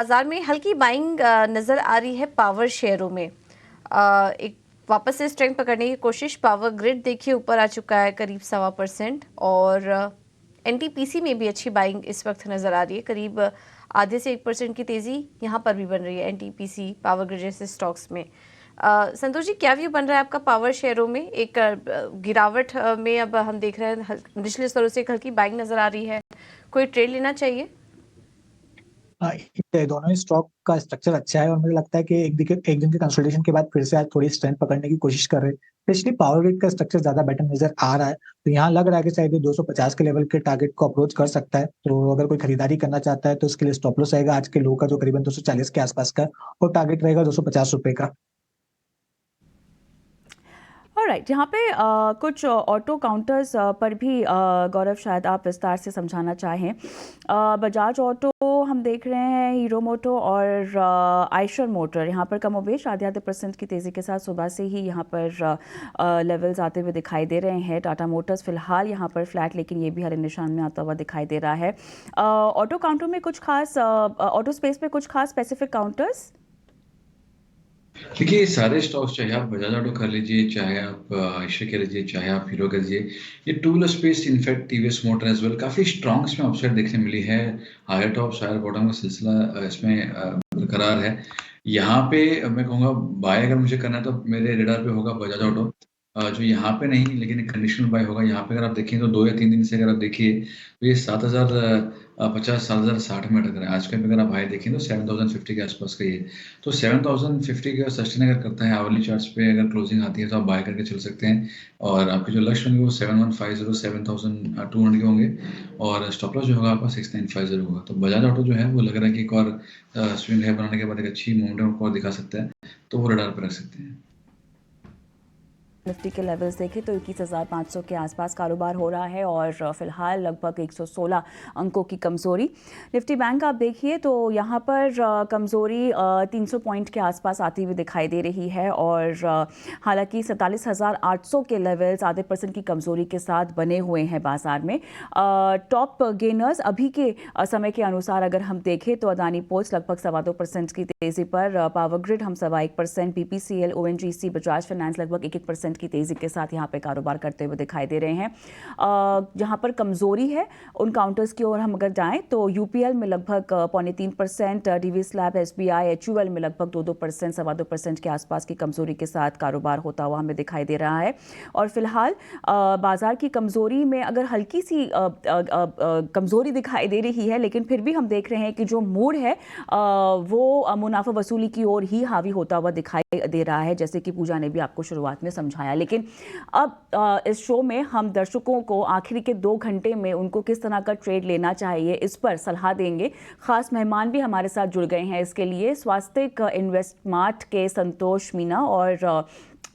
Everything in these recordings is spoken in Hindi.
बाजार में हल्की बाइंग नजर आ रही है पावर शेयरों में। एक वापस से स्ट्रेंथ पकड़ने की कोशिश। पावर ग्रिड देखिए ऊपर आ चुका है करीब 1.25%, और एनटीपीसी में भी अच्छी बाइंग इस वक्त नजर आ रही है। करीब आधे से 1% की तेजी यहाँ पर भी बन रही है एनटीपीसी पावर ग्रिड जैसे स्टॉक्स में। संतोष जी, क्या व्यू बन रहा है आपका पावर शेयरों में? एक गिरावट में अब हम देख रहे हैं, निचले स्तरों से एक हल्की बाइंग नजर आ रही है। कोई ट्रेड लेना चाहिए? दोनों ही स्टॉक का स्ट्रक्चर अच्छा है और मुझे लगता है कि एक दिन के कंसोलिडेशन के बाद फिर से आज थोड़ी स्ट्रेंथ पकड़ने की कोशिश कर रहे हैं। स्पेशली पावर ग्रिड का स्ट्रक्चर ज्यादा बेटर नजर आ रहा है, तो यहाँ लग रहा है कि शायद ये 250 के लेवल के टारगेट को अप्रोच कर सकता है। तो अगर कोई खरीदारी करना चाहता है तो उसके लिए स्टॉप लॉस रहेगा आज के लो का, जो करीबन 240 के आसपास का, और टारगेट रहेगा 250 रुपए का। ऑलराइट, यहाँ पे कुछ ऑटो काउंटर्स पर भी गौरव शायद आप विस्तार से समझाना चाहें। बजाज ऑटो हम देख रहे हैं, हीरो मोटो और आयशर मोटर यहाँ पर कमोबेश आधे आधे % की तेज़ी के साथ सुबह से ही यहाँ पर लेवल्स आते हुए दिखाई दे रहे हैं। टाटा मोटर्स फिलहाल यहाँ पर फ्लैट, लेकिन ये भी हरे निशान में आता हुआ दिखाई दे रहा है। ऑटो काउंटर में कुछ खास, ऑटो स्पेस में कुछ खास स्पेसिफिक काउंटर्स? देखिए, सारे स्टॉक्स, चाहे आप बजाज ऑटो कर लीजिए, चाहे आप आयशर कह लीजिए, चाहे आप हीरो कर लीजिए, ये two wheeler space, in fact TVS motor as well, काफ़ी स्ट्रॉन्ग इसमें अपसाइड देखने मिली है। हायर टॉप्स हायर बॉटम का सिलसिला इसमें बरकरार है। यहाँ पे मैं कहूँगा बाय अगर मुझे करना है तो मेरे रेडार पे होगा बजाज ऑटो, जो यहाँ पे नहीं लेकिन एक कंडीशनल बाय होगा। यहाँ पे अगर आप देखें तो 2 या 3 दिन से अगर आप देखिए तो ये 7050 7060 में अटक रहा है। आज का भी अगर आप हाई देखें तो 7050 के आसपास का ही है। तो 7050 का सस्टेन अगर करता है आवरली चार्ट्स पे, अगर क्लोजिंग आती है तो आप बाय करके चल सकते हैं। और आपके जो लक्ष्य होंगे वो 7150 7200 के होंगे, और स्टॉप लॉस जो होगा आपका 6950 होगा। तो बजाज ऑटो जो है वो लग रहा है कि एक और स्विंग है बनाने के बाद एक अच्छी मोमेंटम और दिखा सकता है, तो वो रडार पर रख सकते हैं। निफ्टी के लेवल्स देखें तो 21,500 के आसपास कारोबार हो रहा है और फिलहाल लगभग 116 अंकों की कमज़ोरी। निफ्टी बैंक आप देखिए तो यहाँ पर कमज़ोरी 300 पॉइंट के आसपास आती हुई दिखाई दे रही है, और हालांकि 47,800 के लेवल्स आधे % की कमज़ोरी के साथ बने हुए हैं बाजार में। टॉप गेनर्स अभी के समय के अनुसार अगर हम देखें तो अदानी पोर्ट्स लगभग 2.25% की तेज़ी पर, पावर ग्रिड हम 1.25%, बीपीसीएल, ओएनजीसी, बजाज फाइनेंस लगभग 1% की तेजी के साथ यहाँ पे कारोबार करते हुए दिखाई दे रहे हैं। जहाँ पर कमजोरी है उन काउंटर्स की ओर हम अगर जाएं तो यूपीएल में लगभग 0.3%, डीवी स्लैब, एसबीआई, एचयूएल में लगभग 2% 2.25% के आसपास की कमजोरी के साथ कारोबार होता हुआ हमें दिखाई दे रहा है। और फिलहाल बाजार की कमजोरी में अगर हल्की सी कमजोरी दिखाई दे रही है, लेकिन फिर भी हम देख रहे हैं कि जो मूड है वो मुनाफा वसूली की ओर ही हावी होता हुआ दिखाई दे रहा है, जैसे कि पूजा ने भी आपको शुरुआत में समझाया। लेकिन अब इस शो में हम दर्शकों को आखिरी के 2 घंटे में उनको किस तरह का ट्रेड लेना चाहिए इस पर सलाह देंगे। खास मेहमान भी हमारे साथ जुड़ गए हैं इसके लिए, स्वास्तिक इन्वेस्टमार्ट के संतोष मीना और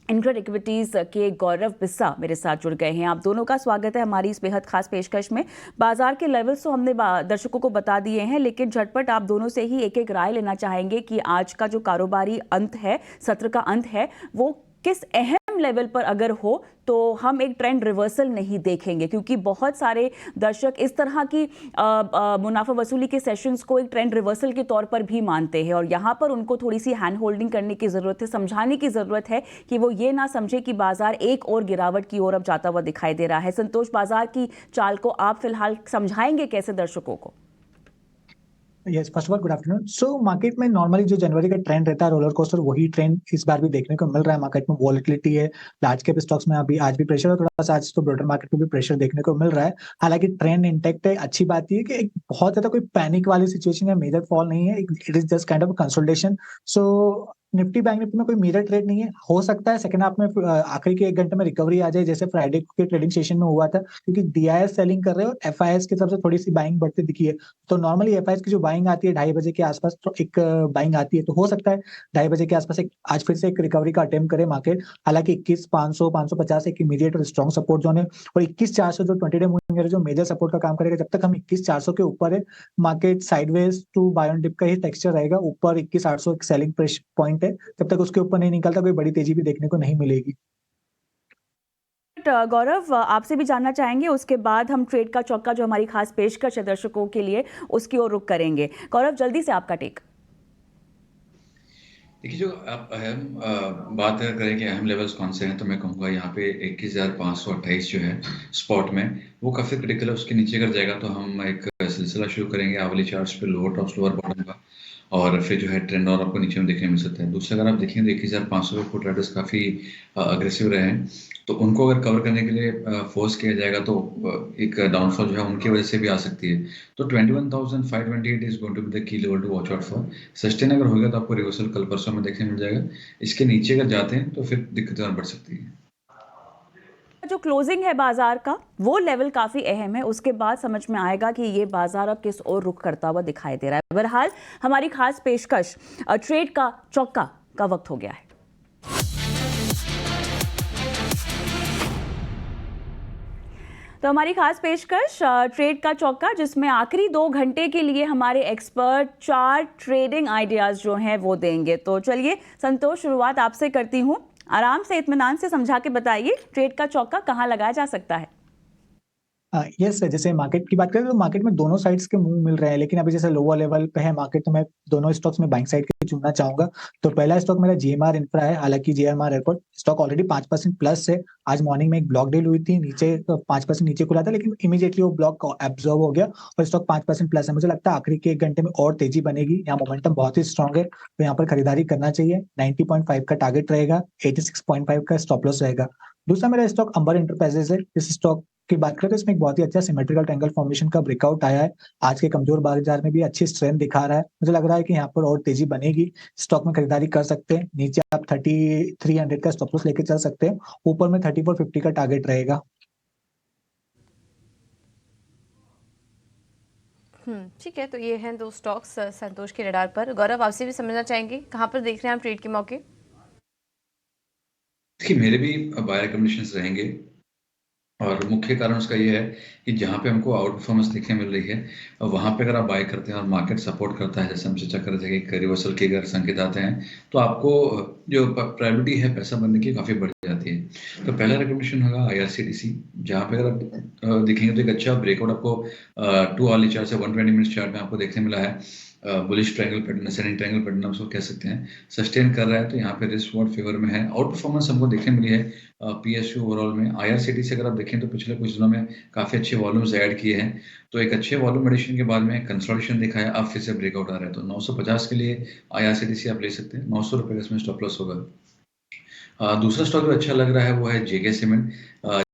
इनक्रेड इक्विटीज के गौरव बिस्सा मेरे साथ जुड़ गए हैं। आप दोनों का स्वागत है हमारी इस बेहद खास पेशकश में। बाजार के लेवल्स तो हमने दर्शकों को बता दिए हैं, लेकिन झटपट आप दोनों से ही एक एक राय लेना चाहेंगे कि आज का जो कारोबारी अंत है, सत्र का अंत है, वो किस अहम लेवल पर अगर हो तो हम एक ट्रेंड रिवर्सल नहीं देखेंगे, क्योंकि बहुत सारे दर्शक इस तरह की मुनाफा वसूली के सेशंस को एक ट्रेंड रिवर्सल के तौर पर भी मानते हैं, और यहाँ पर उनको थोड़ी सी हैंड होल्डिंग करने की ज़रूरत है, समझाने की ज़रूरत है कि वो ये ना समझे कि बाजार एक और गिरावट की ओर अब जाता हुआ दिखाई दे रहा है। संतोष, बाजार की चाल को आप फिलहाल समझाएंगे कैसे दर्शकों को? Yes, first of all good afternoon. So market में नॉर्मली जो जनवरी का ट्रेंड रहता है रोलर कोस्टर, वही ट्रेंड इस बार भी देखने को मिल रहा है। मार्केट में वॉलेटिलिटी है, लार्ज कैप स्टॉक्स में अभी आज भी प्रेशर है, थोड़ा सा आज तो ब्रॉडर मार्केट में भी प्रेशर देखने को मिल रहा है। हालांकि ट्रेंड इंटैक्ट है। अच्छी बात ये है कि एक बहुत ज्यादा कोई पैनिक वाली सिचुएशन या मेजर फॉल नहीं है, it is just kind of consolidation. So Nifty bank Nifty में कोई मेजर ट्रेड नहीं है। हो सकता है सेकंड हाफ में आखिरी के 1 घंटे में रिकवरी आ जाए, जैसे फ्राइडे के ट्रेडिंग सेशन में हुआ था, क्योंकि डीआईएस सेलिंग कर रहे हैं और एफआईएस की तरफ से थोड़ी सी बाइंग बढ़ती दिखी है। तो नॉर्मली एफआईएस की जो बाइंग आती है 2:30 बजे के आसपास, तो एक बाइंग आती है, तो हो सकता है 2:30 बजे के आसपास एक आज फिर से एक रिकवरी का अटेम्प्ट करे मार्केट। हालांकि 21,500 550 एक इमीडिएट और स्ट्रॉन्ग सपोर्ट जोन है, और 21,400 जो 20 डे मूविंग एवरेज जो मेजर सपोर्ट का काम करेगा। जब तक हम 21,400 के ऊपर है, market sideways to buy on dip का ही टेक्सचर रहेगा। ऊपर 21,800 एक सेलिंग पॉइंट है, जब तक उसके ऊपर नहीं निकलता कोई बड़ी तेजी भी देखने को नहीं मिलेगी। गौरव, आपसे भी जानना चाहेंगे, उसके बाद हम ट्रेड का चौका जो हमारी खास पेशकश है दर्शकों के लिए, उसकी ओर रुख करेंगे। गौरव, जल्दी से आपका टेक। देखिए, जो आप अहम बात अगर करें कि अहम लेवल्स कौन से हैं, तो मैं कहूँगा यहाँ पे 21,528 जो है स्पॉट में, वो काफ़ी क्रिटिकल है। उसके नीचे अगर जाएगा तो हम एक सिलसिला शुरू करेंगे आवली चार्ट्स पे लोअर टॉप्स, लोअर बॉटम का, और फिर जो है ट्रेंड और आपको नीचे में देखने मिल सकता है। दूसरा अगर आप देखेंगे तो 21,500 पे पुट राइडर्स काफ़ी अग्रेसिव रहे हैं, तो उनको अगर कवर करने के लिए फोर्स किया जाएगा तो एक डाउनफॉल जो है उनकी वजह से भी आ सकती है। तो 21,528 is going to be the key level to watch out for. Sustain अगर हो गया तो आपको रिवर्सल कल परसों में देखने मिल जाएगा। इसके नीचे अगर जाते हैं तो फिर दिक्कतें और बढ़ सकती है। जो क्लोजिंग है बाजार का वो लेवल काफी अहम है, उसके बाद समझ में आएगा कि ये बाजार अब किस ओर रुख करता हुआ दिखाई दे रहा है। बहरहाल हमारी खास पेशकश ट्रेड का चौका का वक्त हो गया है। तो हमारी खास पेशकश ट्रेड का चौका, जिसमें आखिरी 2 घंटे के लिए हमारे एक्सपर्ट 4 ट्रेडिंग आइडियाज जो हैं वो देंगे। तो चलिए संतोष, शुरुआत आपसे करती हूँ। आराम से इत्मीनान से समझा के बताइए ट्रेड का चौका कहाँ लगाया जा सकता है। यस, जैसे मार्केट की बात करें तो मार्केट में दोनों साइड्स के मूव मिल रहे हैं, लेकिन अभी जैसे लोअर लेवल पे है मार्केट, तो मैं दोनों स्टॉक्स में बाइंग साइड के चुनना चाहूंगा। तो पहला स्टॉक मेरा जीएमआर इंफ्रा है। हालांकि GMR airport stock already 5% plus है। आज मॉर्निंग में एक ब्लॉक डील हुई थी, नीचे 5% नीचे खुला था, लेकिन इमीडिएटली वो ब्लॉक एब्जॉर्ब हो गया और स्टॉक 5% प्लस है। मुझे लगता है आखिरी के 1 घंटे में और तेजी बनेगी। यहाँ मोमेंटम बहुत ही स्ट्रॉन्ग है, तो यहाँ पर खरीदारी करना चाहिए। 90.5 का टारगेट रहेगा, 86.5 का स्टॉप लॉस रहेगा। दूसरा मेरा स्टॉक अंबर एंटरप्राइजेज है। इस स्टॉक की बात करें तो इसमें एक बहुत ही अच्छा सिमेट्रिकल ट्रायंगल फॉर्मेशन का ब्रेकआउट आया है। आज के कमजोर बाजार में भी अच्छी स्ट्रेंथ दिखा रहा है। मुझे लग रहा है कि यहाँ पर और तेजी बनेगी। स्टॉक में खरीदारी कर सकते हैं। नीचे आप 3300 का स्टॉप लॉस लेके चल सकते हैं। ऊपर में 3450 का टारगेट रहेगा। ठीक है, तो ये हैं 2 स्टॉक्स संतोष के रडार पर। गौरव, आपसे भी समझना चाहेंगे कहाँ पर देख रहे हैं आप ट्रेड के मौके? देखिए, मेरे भी बाय रिकमेंडेशंस रहेंगे, और मुख्य कारण उसका ये है कि जहाँ पे हमको आउट परफॉर्मेंस देखने मिल रही है, वहाँ पे अगर आप बाय करते हैं और मार्केट सपोर्ट करता है, जैसे हम चर्चा कर रहे थे कि रिवर्सल के अगर संकेत आते हैं, तो आपको जो प्रायोरिटी है पैसा बनने की काफ़ी बढ़ जाती है। तो पहला रिकमेंडेशन होगा IRCTC, जहाँ पे अगर आप देखेंगे तो एक अच्छा ब्रेकआउट आपको 2 आवर्ली चार्ट से 120 मिनट्स चार्ट में आपको देखने मिला है। Bullish triangle pattern, ascending triangle pattern आप उसको कह सकते हैं, सस्टेन कर रहा है, तो यहाँ पे रिस्क रिवॉर्ड फेवर में है। आउट परफॉर्मेंस हमको देखने मिली है PSU ओवरऑल में। IRCTC अगर आप देखें तो पिछले कुछ दिनों में काफ़ी अच्छे वॉल्यूम्स ऐड किए हैं, तो एक अच्छे वॉल्यूम एडिशन के बाद में कंसोलिडेशन दिखाया, अब फिर से ब्रेकआउट आ रहा है। तो 950 के लिए IRCTC आप ले सकते हैं। 900 रुपये का इसमें स्टॉप लॉस होगा। दूसरा स्टॉक जो अच्छा लग रहा है वो है JK सीमेंट,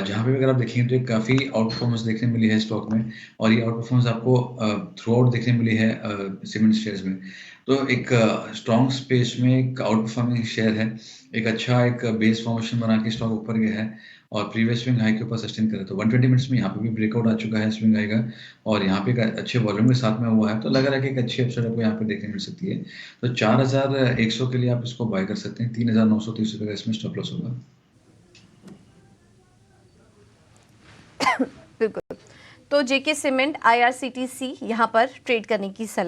जहाँ पे भी अगर आप देखेंगे तो एक काफ़ी आउट परफॉर्मेंस देखने मिली है स्टॉक में, और ये आउट परफॉर्मेंस आपको थ्रू आउट देखने मिली है सीमेंट शेयर्स में। तो एक स्ट्रॉन्ग स्पेस में एक आउट परफॉर्मिंग शेयर है, एक अच्छा एक बेस फॉर्मेशन बना के स्टॉक ऊपर गया है और प्रीवियस स्विंग हाई के ऊपर सस्टेन करे। तो 120 मिनट्स में यहाँ पे भी ब्रेकआउट आ चुका है स्विंग हाई का, और यहाँ पे एक अच्छे वॉल्यूम के साथ में हुआ है, तो लग रहा है कि एक अच्छी अपसाइड आपको यहाँ पे देखने मिल सकती है। तो 4100 के लिए आप इसको बाय कर सकते हैं। 3930 रुपये का इसमें स्टॉप लॉस होगा। बिल्कुल। तो JK सीमेंट, IRCTC यहाँ पर ट्रेड करने की सलाह